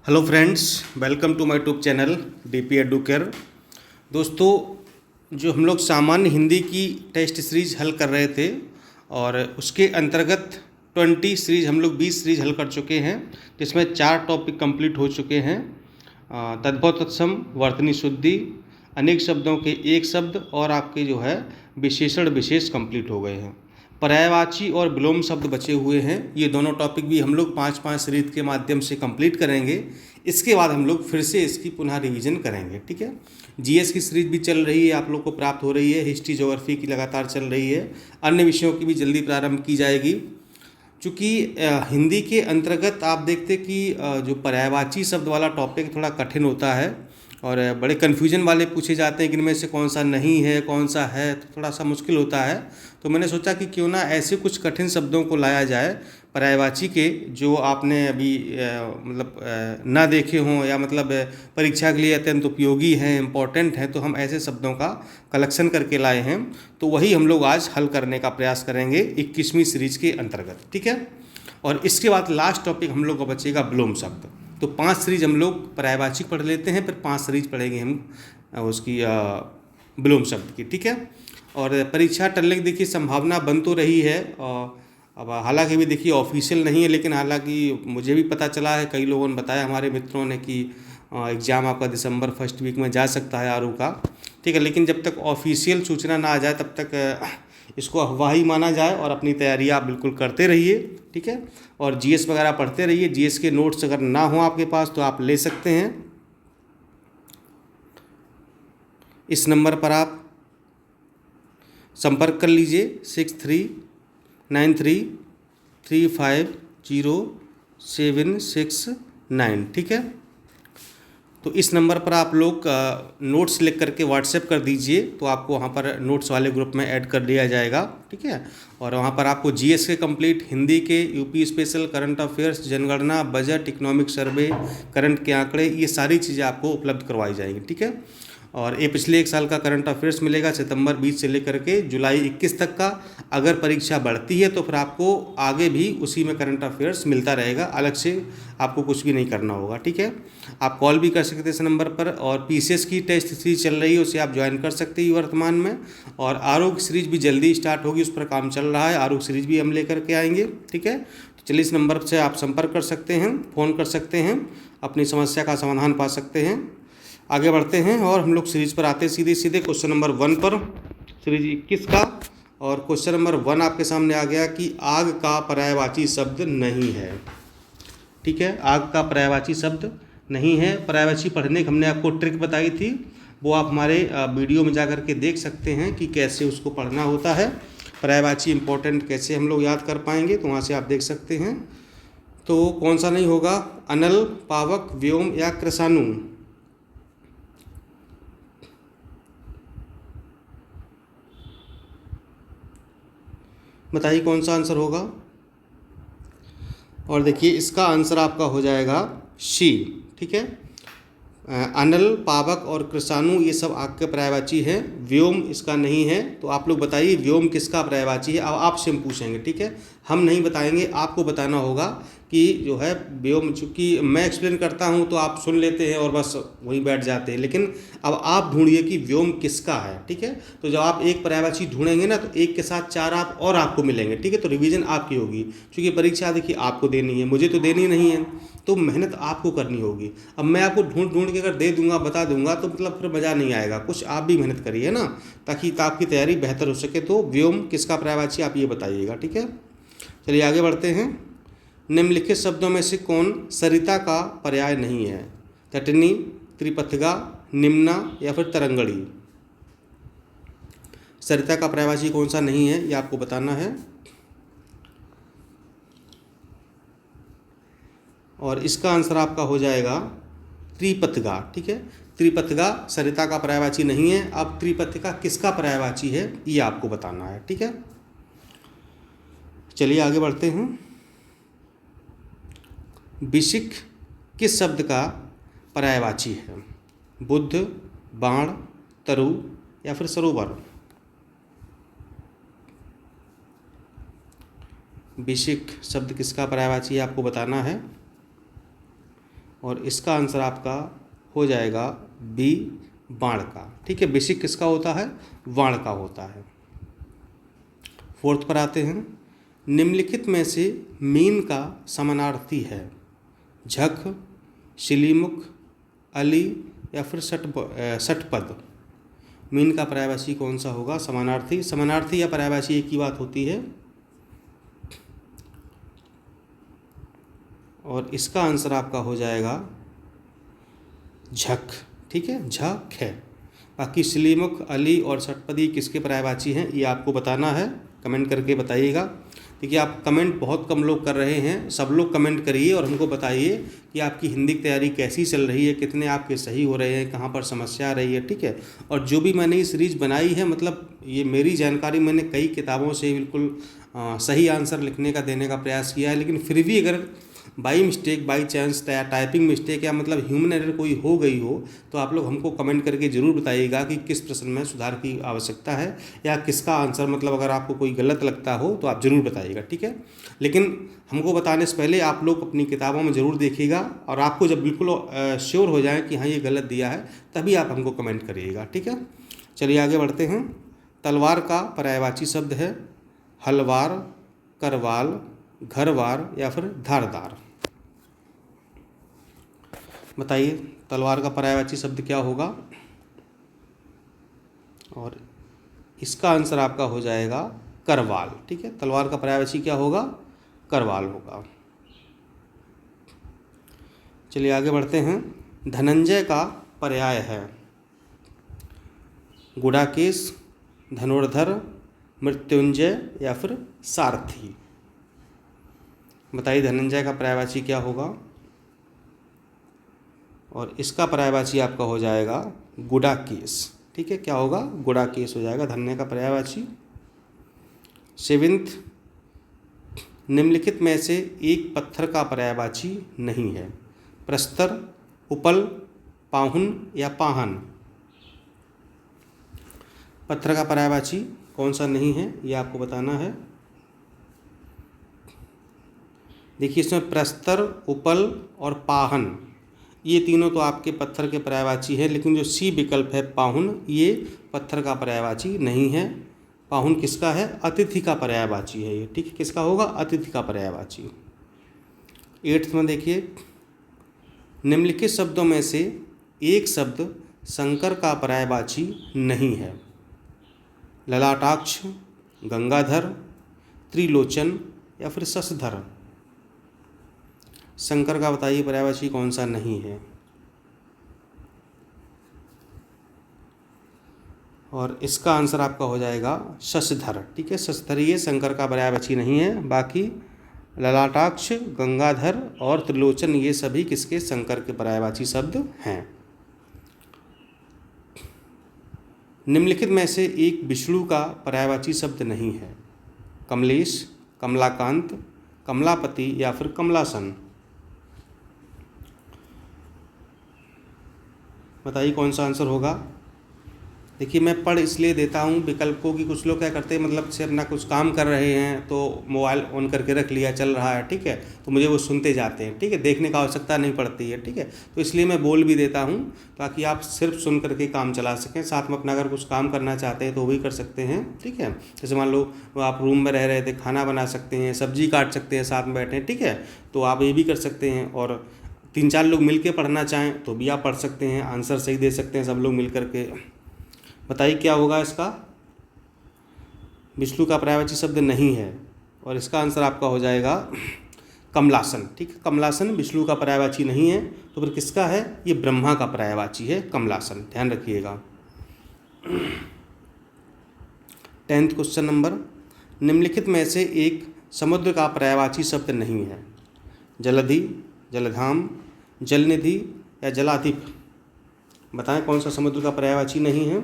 Hello friends, welcome to my YouTube channel DP Educare. दोस्तों, जो हम लोग सामान्य हिंदी की टेस्ट सीरीज हल कर रहे थे और उसके अंतर्गत 20 सीरीज हम लोग 20 सीरीज हल कर चुके हैं, जिसमें 4 टॉपिक कंप्लीट हो चुके हैं। तद्भव तत्सम, वर्तनी शुद्धि, अनेक शब्दों के एक शब्द और आपके जो है विशेषण विशेष कंप्लीट हो गए हैं। पर्यायवाची और विलोम शब्द बचे हुए हैं। ये दोनों टॉपिक भी हम लोग 5-5 सीरीज के माध्यम से कंप्लीट करेंगे। इसके बाद हम लोग फिर से इसकी पुनः रिवीजन करेंगे। ठीक है, जीएस की सीरीज भी चल रही है, आप लोग को प्राप्त हो रही है। हिस्ट्री ज्योग्राफी की लगातार चल रही है। अन्य विषयों की भी जल्दी प्रारंभ की जाएगी। चूँकि हिंदी के अंतर्गत आप देखते कि जो पर्यायवाची शब्द वाला टॉपिक थोड़ा कठिन होता है और बड़े कन्फ्यूजन वाले पूछे जाते हैं कि इनमें से कौन सा नहीं है, कौन सा है, तो थोड़ा सा मुश्किल होता है। तो मैंने सोचा कि क्यों ना ऐसे कुछ कठिन शब्दों को लाया जाए पर्यायवाची के, जो आपने अभी ना देखे हों या परीक्षा के लिए अत्यंत उपयोगी हैं, इम्पॉर्टेंट हैं। तो हम ऐसे शब्दों का कलेक्शन करके लाए हैं, तो वही हम लोग आज हल करने का प्रयास करेंगे 21वीं सीरीज के अंतर्गत। ठीक है, और इसके बाद लास्ट टॉपिक हम लोग का बचेगा विलोम शब्द। तो 5 सीरीज हम लोग पर्यायवाची पढ़ लेते हैं, फिर 5 सीरीज पढ़ेंगे हम उसकी विलोम शब्द की। ठीक है, और परीक्षा टलने की देखिए संभावना बन तो रही है। अब हालांकि भी देखिए ऑफिशियल नहीं है, लेकिन हालांकि मुझे भी पता चला है, कई लोगों ने बताया हमारे मित्रों ने कि एग्ज़ाम आपका दिसंबर फर्स्ट वीक में जा सकता है आरू का। ठीक है, लेकिन जब तक ऑफिशियल सूचना ना आ जाए तब तक इसको अफवाह ही माना जाए और अपनी तैयारी आप बिल्कुल करते रहिए। ठीक है, और जीएस वगैरह पढ़ते रहिए। जीएस के नोट्स अगर ना हो आपके पास तो आप ले सकते हैं। इस नंबर पर आप संपर्क कर लीजिए 6393350769। ठीक है, तो इस नंबर पर आप लोग नोट्स लिख करके व्हाट्सएप कर दीजिए, तो आपको वहाँ पर नोट्स वाले ग्रुप में ऐड कर लिया जाएगा। ठीक है, और वहाँ पर आपको जीएस के कंप्लीट, हिंदी के, यूपी स्पेशल, करंट अफेयर्स, जनगणना, बजट, इकोनॉमिक सर्वे, करंट के आंकड़े, ये सारी चीज़ें आपको उपलब्ध करवाई जाएंगी। ठीक है, और ये पिछले 1 साल का करंट अफेयर्स मिलेगा, सितंबर 20 से लेकर के जुलाई 21 तक का। अगर परीक्षा बढ़ती है तो फिर आपको आगे भी उसी में करंट अफेयर्स मिलता रहेगा, अलग से आपको कुछ भी नहीं करना होगा। ठीक है, आप कॉल भी कर सकते हैं इस नंबर पर, और पीसीएस की टेस्ट सीरीज चल रही है, उसे आप ज्वाइन कर सकते हैं वर्तमान में। और आरोग्य सीरीज भी जल्दी स्टार्ट होगी, उस पर काम चल रहा है। आरोग्य सीरीज भी हम लेकर के आएंगे। ठीक है, तो चलिए इस नंबर से आप संपर्क कर सकते हैं, फ़ोन कर सकते हैं, अपनी समस्या का समाधान पा सकते हैं। आगे बढ़ते हैं और हम लोग सीरीज पर आते हैं सीधे सीधे क्वेश्चन नंबर 1 पर, सीरीज 21 का। और क्वेश्चन नंबर 1 आपके सामने आ गया कि आग का पर्यायवाची शब्द नहीं है। ठीक है, आग का पर्यायवाची शब्द नहीं है। पर्यायवाची पढ़ने की हमने आपको ट्रिक बताई थी, वो आप हमारे वीडियो में जा कर के देख सकते हैं कि कैसे उसको पढ़ना होता है। पर्यायवाची इंपॉर्टेंट कैसे हम लोग याद कर पाएंगे, तो वहाँ से आप देख सकते हैं। तो कौन सा नहीं होगा? अनल, पावक, व्योम या कृषाणु? बताइए कौन सा आंसर होगा। और देखिए इसका आंसर आपका हो जाएगा सी। ठीक है, अनल, पावक और कृषाणु ये सब आग के पर्यायवाची है। व्योम इसका नहीं है। तो आप लोग बताइए व्योम किसका पर्यायवाची है। अब आपसे हम पूछेंगे। ठीक है, हम नहीं बताएंगे, आपको बताना होगा कि जो है व्योम। चूँकि मैं एक्सप्लेन करता हूँ तो आप सुन लेते हैं और बस वहीं बैठ जाते हैं, लेकिन अब आप ढूंढिए कि व्योम किसका है। ठीक है, तो जब आप एक पर्यायवाची ढूंढेंगे ना, तो एक के साथ 4 आप और आपको मिलेंगे। ठीक है, तो रिवीजन आपकी होगी, क्योंकि परीक्षा देखिए आपको देनी है, मुझे तो देनी नहीं है, तो मेहनत आपको करनी होगी। अब मैं आपको ढूंढ ढूंढ के अगर दे दूंगा, बता दूंगा, तो फिर मज़ा नहीं आएगा। कुछ आप भी मेहनत करिए ना, ताकि आपकी तैयारी बेहतर हो सके। तो व्योम किसका पर्यायवाची आप ये बताइएगा। ठीक है, चलिए आगे बढ़ते हैं। निम्नलिखित शब्दों में से कौन सरिता का पर्याय नहीं है? तटनी, त्रिपथगा, निम्ना या फिर तरंगड़ी? सरिता का पर्यायवाची कौन सा नहीं है, ये आपको बताना है। और इसका आंसर आपका हो जाएगा त्रिपथगा। ठीक है, त्रिपथगा सरिता का पर्यायवाची नहीं है। अब त्रिपथगा किसका पर्यायवाची है, ये आपको बताना है। ठीक है, चलिए आगे बढ़ते हैं। बिशिक किस शब्द का पर्यायवाची है? बुद्ध, बाण, तरु या फिर सरोवर? बिशिक शब्द किसका पर्यायवाची है, आपको बताना है। और इसका आंसर आपका हो जाएगा बी, बाण का। ठीक है, बेसिक किसका होता है? वाण का होता है। फोर्थ पर आते हैं। निम्नलिखित में से मीन का समानार्थी है? झक, शिलीमुख, अली या फिर षटपद। मीन का पर्यायवाची कौन सा होगा? समानार्थी। समानार्थी या पर्यायवाची एक ही बात होती है। और इसका आंसर आपका हो जाएगा झक। ठीक है, झक है। बाकी शिलीमुख, अली और षटपदी किसके पर्यायवाची हैं ये आपको बताना है, कमेंट करके बताइएगा। देखिए, आप कमेंट बहुत कम लोग कर रहे हैं, सब लोग कमेंट करिए और हमको बताइए कि आपकी हिंदी की तैयारी कैसी चल रही है, कितने आपके सही हो रहे हैं, कहाँ पर समस्या आ रही है। ठीक है, और जो भी मैंने ये सीरीज़ बनाई है, मतलब ये मेरी जानकारी, मैंने कई किताबों से बिल्कुल सही आंसर लिखने का देने का प्रयास किया है, लेकिन फिर भी अगर by mistake, by chance typing mistake या मतलब ह्यूमन एरर कोई हो गई हो तो आप लोग हमको कमेंट करके ज़रूर बताइएगा कि किस प्रश्न में सुधार की आवश्यकता है या किसका आंसर, मतलब अगर आपको कोई गलत लगता हो तो आप ज़रूर बताइएगा। ठीक है, लेकिन हमको बताने से पहले आप लोग अपनी किताबों में ज़रूर देखिएगा और आपको जब बिल्कुल श्योर हो जाए कि हाँ ये गलत दिया है तभी आप हमको कमेंट करिएगा। ठीक है, चलिए आगे बढ़ते हैं। तलवार का पर्यायवाची शब्द है हलवार, करवाल, घरवार या फिर धारदार। बताइए तलवार का पर्यायवाची शब्द क्या होगा? और इसका आंसर आपका हो जाएगा करवाल। ठीक है, तलवार का पर्यायवाची क्या होगा? करवाल होगा। चलिए आगे बढ़ते हैं। धनंजय का पर्याय है गुडाकेश, धनुर्धर, मृत्युंजय या फिर सारथी। बताइए धनंजय का पर्यायवाची क्या होगा? और इसका पर्यायवाची आपका हो जाएगा गुडाकेश। ठीक है, क्या होगा? गुडाकेश हो जाएगा धन्य का पर्यायवाची। सेवेंथ, निम्नलिखित में से एक पत्थर का पर्यायवाची नहीं है? प्रस्तर, उपल, पाहुन या पाहन। पत्थर का पर्यायवाची कौन सा नहीं है ये आपको बताना है। देखिए, इसमें प्रस्तर, उपल और पाहन ये तीनों तो आपके पत्थर के पर्यायवाची है, लेकिन जो सी विकल्प है पाहुन, ये पत्थर का पर्यायवाची नहीं है। पाहुन किसका है? अतिथि का पर्यायवाची है ये। ठीक है, किसका होगा? अतिथि का पर्यायवाची। एट्थ में देखिए, निम्नलिखित शब्दों में से एक शब्द शंकर का पर्यायवाची नहीं है? ललाटाक्ष, गंगाधर, त्रिलोचन या फिर शशधर। शंकर का बताइए पर्यायवाची कौन सा नहीं है? और इसका आंसर आपका हो जाएगा शशधर। ठीक है, शशधर ये शंकर का पर्यायवाची नहीं है। बाकी ललाटाक्ष, गंगाधर और त्रिलोचन ये सभी किसके? शंकर के पर्यायवाची शब्द हैं। निम्नलिखित में से एक विष्णु का पर्यायवाची शब्द नहीं है? कमलेश, कमलाकांत, कमलापति या फिर कमलासन। बताइए कौन सा आंसर होगा? देखिए, मैं पढ़ इसलिए देता हूँ विकल्पों की। कुछ लोग क्या करते हैं, मतलब से अपना कुछ काम कर रहे हैं तो मोबाइल ऑन करके रख लिया, चल रहा है, ठीक है, तो मुझे वो सुनते जाते हैं। ठीक है, देखने का आवश्यकता नहीं पड़ती है। ठीक है, तो इसलिए मैं बोल भी देता हूँ ताकि आप सिर्फ सुन करके काम चला सकें। साथ में अपना अगर कुछ काम करना चाहते हैं तो वो भी कर सकते हैं। ठीक है, जैसे मान लो आप रूम में रह रहे थे, खाना बना सकते हैं, सब्जी काट सकते हैं, साथ में बैठे। ठीक है, तो आप ये भी कर सकते हैं। और 3-4 लोग मिल के पढ़ना चाहें तो भी आप पढ़ सकते हैं, आंसर सही दे सकते हैं सब लोग मिल करके। बताइए क्या होगा इसका? विष्णु का पर्यायवाची शब्द नहीं है और इसका आंसर आपका हो जाएगा कमलासन। ठीक है, कमलासन विष्णु का पर्यायवाची नहीं है, तो फिर किसका है? ये ब्रह्मा का पर्यायवाची है कमलासन, ध्यान रखिएगा। 10th क्वेश्चन नंबर, निम्नलिखित में से एक समुद्र का पर्यायवाची शब्द नहीं है? जलधि, जलधाम, जलनिधि या जलाधिप। बताएं कौन सा समुद्र का पर्यायवाची नहीं है?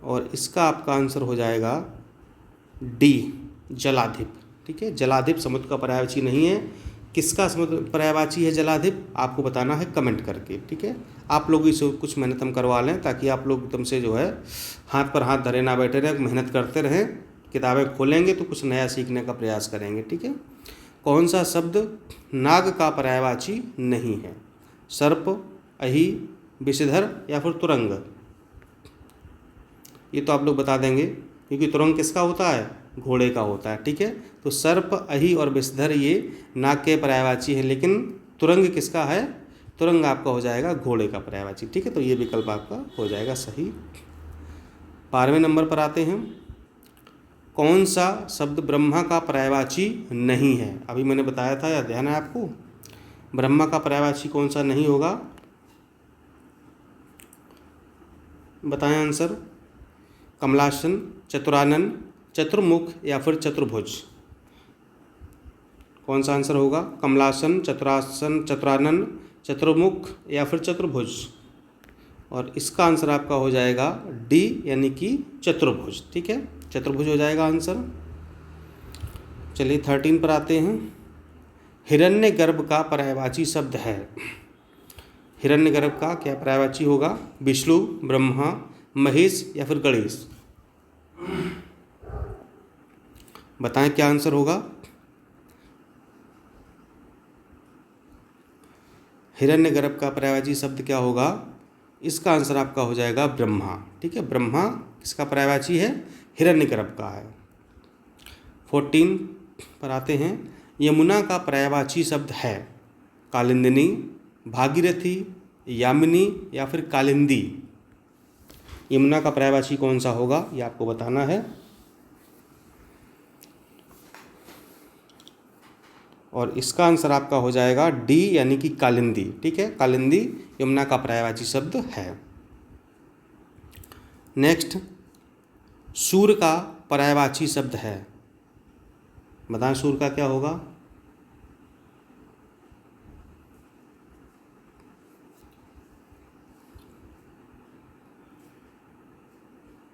और इसका आपका आंसर हो जाएगा डी, जलाधिप। ठीक है, जलाधिप समुद्र का पर्यायवाची नहीं है। किसका पर्यायवाची है जलाधिप, आपको बताना है कमेंट करके, ठीक है। आप लोग इसे कुछ मेहनत हम करवा लें ताकि आप लोग एकदम से जो है हाथ पर हाथ धरे ना बैठे रहें, मेहनत करते रहें। किताबें खोलेंगे तो कुछ नया सीखने का प्रयास करेंगे, ठीक है। कौन सा शब्द नाग का पर्यायवाची नहीं है? सर्प, अहि, विषधर या फिर तुरंग? ये तो आप लोग बता देंगे क्योंकि तुरंग किसका होता है? घोड़े का होता है, ठीक है। तो सर्प, अहि और विषधर ये नाग के पर्यायवाची है, लेकिन तुरंग किसका है? तुरंग आपका हो जाएगा घोड़े का पर्यायवाची, ठीक है। तो ये विकल्प आपका हो जाएगा सही। 12वें नंबर पर आते हैं। कौन सा शब्द ब्रह्मा का पर्यायवाची नहीं है? अभी मैंने बताया था, या ध्यान है आपको? ब्रह्मा का पर्यायवाची कौन सा नहीं होगा? बताएं आंसर। कमलासन, चतुरानन, चतुर्मुख या फिर चतुर्भुज? कौन सा आंसर होगा? कमलासन, चतुरानन, चतुर्मुख या फिर चतुर्भुज? और इसका आंसर आपका हो जाएगा डी, यानी कि चतुर्भुज, ठीक है। चतुर्भुज हो जाएगा आंसर। चलिए 13 पर आते हैं। हिरण्यगर्भ का पर्यायवाची शब्द है। हिरण्यगर्भ का क्या पर्यायवाची होगा? विष्णु, ब्रह्मा, महेश या फिर गणेश? बताएं क्या आंसर होगा। हिरण्यगर्भ का पर्यायवाची शब्द क्या होगा? इसका आंसर आपका हो जाएगा ब्रह्मा, ठीक है। ब्रह्मा किसका पर्यायवाची है? हिरण्यगर्भ का है। 14 पर आते हैं। यमुना का पर्यायवाची शब्द है कालिंदिनी, भागीरथी, यामिनी या फिर कालिंदी? यमुना का पर्यायवाची कौन सा होगा, ये आपको बताना है। और इसका आंसर आपका हो जाएगा डी, यानी कि कालिंदी, ठीक है। कालिंदी यमुना का पर्यायवाची शब्द है। नेक्स्ट, सूर का पर्यायवाची शब्द है। बताएं सूर का क्या होगा?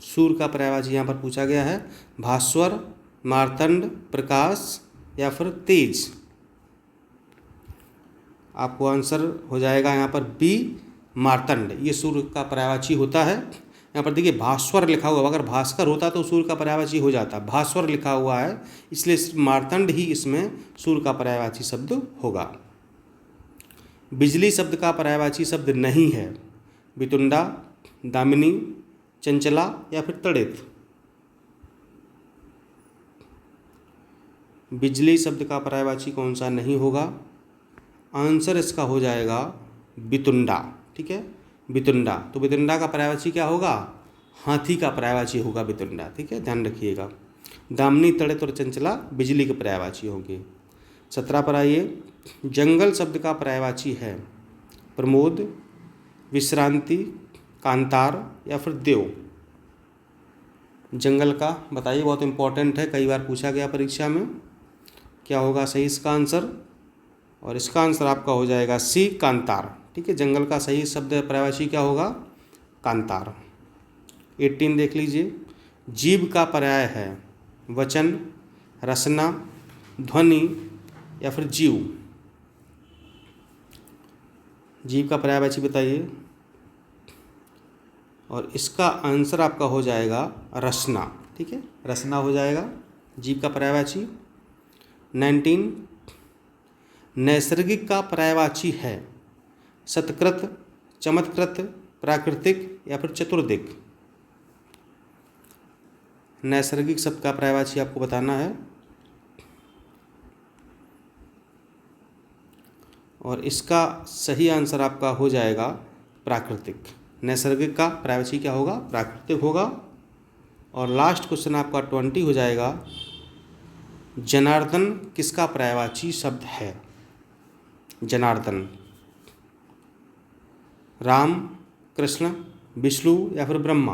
सूर का पर्यायवाची यहाँ पर पूछा गया है। भास्वर, मार्तंड, प्रकाश या फिर तेज? आपको आंसर हो जाएगा यहाँ पर बी, मार्तंड। ये सूर्य का पर्यायवाची होता है। यहाँ पर देखिए भास्वर लिखा हुआ, अगर भास्कर होता तो सूर्य का पर्यायवाची हो जाता। भास्वर लिखा हुआ है, इसलिए मार्तंड ही इसमें सूर्य का पर्यायवाची शब्द होगा। बिजली शब्द का पर्यायवाची शब्द नहीं है। बितुंडा, दामिनी, चंचला या फिर तड़ित? बिजली शब्द का पर्यायवाची कौन सा नहीं होगा? आंसर इसका हो जाएगा बितुंडा, ठीक है। बितुंडा, तो बितुंडा का पर्यायवाची क्या होगा? हाथी का पर्यायवाची होगा बितुंडा, ठीक है, ध्यान रखिएगा। दामिनी, तड़ित और चंचला बिजली के पर्यायवाची होंगे। 17 पर आइए। जंगल शब्द का पर्यायवाची है प्रमोद, विश्रांति, कांतार या फिर देव? जंगल का बताइए, बहुत इंपॉर्टेंट है, कई बार पूछा गया परीक्षा में। क्या होगा सही इसका आंसर? और इसका आंसर आपका हो जाएगा सी, कांतार, ठीक है। जंगल का सही शब्द पर्यायवाची क्या होगा? कांतार। 18 देख लीजिए। जीव का पर्याय है वचन, रसना, ध्वनि या फिर जीव? जीव का पर्यायवाची बताइए। और इसका आंसर आपका हो जाएगा रसना, ठीक है, रसना हो जाएगा जीव का पर्यायवाची। 19, नैसर्गिक का पर्यायवाची है सत्कृत, चमत्कृत, प्राकृतिक या फिर चतुर्दिक? नैसर्गिक शब्द का पर्यायवाची आपको बताना है। और इसका सही आंसर आपका हो जाएगा प्राकृतिक। नैसर्गिक का पर्यायवाची क्या होगा? प्राकृतिक होगा। और लास्ट क्वेश्चन आपका 20 हो जाएगा। जनार्दन किसका पर्यायवाची शब्द है? जनार्दन, राम, कृष्ण, विष्णु या फिर ब्रह्मा?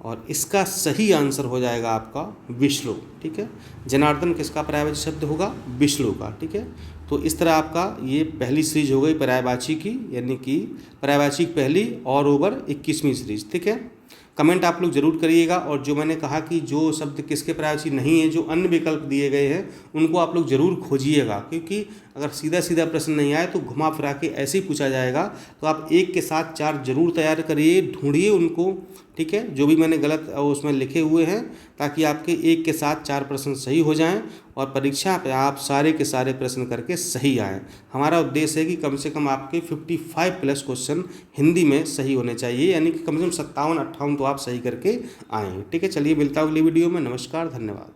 और इसका सही आंसर हो जाएगा आपका विष्णु, ठीक है। जनार्दन किसका पर्यायवाची शब्द होगा? विष्णु का, ठीक है। तो इस तरह आपका ये पहली सीरीज हो गई पर्यायवाची की, यानी कि पर्यायवाची की पहली और ओवर 21वीं सीरीज, ठीक है। कमेंट आप लोग ज़रूर करिएगा। और जो मैंने कहा कि जो शब्द किसके प्रायवाची नहीं है, जो अन्य विकल्प दिए गए हैं उनको आप लोग ज़रूर खोजिएगा, क्योंकि अगर सीधा सीधा प्रश्न नहीं आए तो घुमा फिरा के ऐसे ही पूछा जाएगा। तो आप एक के साथ चार जरूर तैयार करिए, ढूंढिए उनको, ठीक है, जो भी मैंने गलत उसमें लिखे हुए हैं, ताकि आपके एक के साथ चार प्रश्न सही हो जाएं और परीक्षा पे आप सारे के सारे प्रश्न करके सही आएँ। हमारा उद्देश्य है कि कम से कम आपके 55 प्लस क्वेश्चन हिंदी में सही होने चाहिए, यानी कि कम से कम 57-58 तो आप सही करके आएँ। ठीक है, चलिए मिलता हूँ अगली वीडियो में। नमस्कार, धन्यवाद।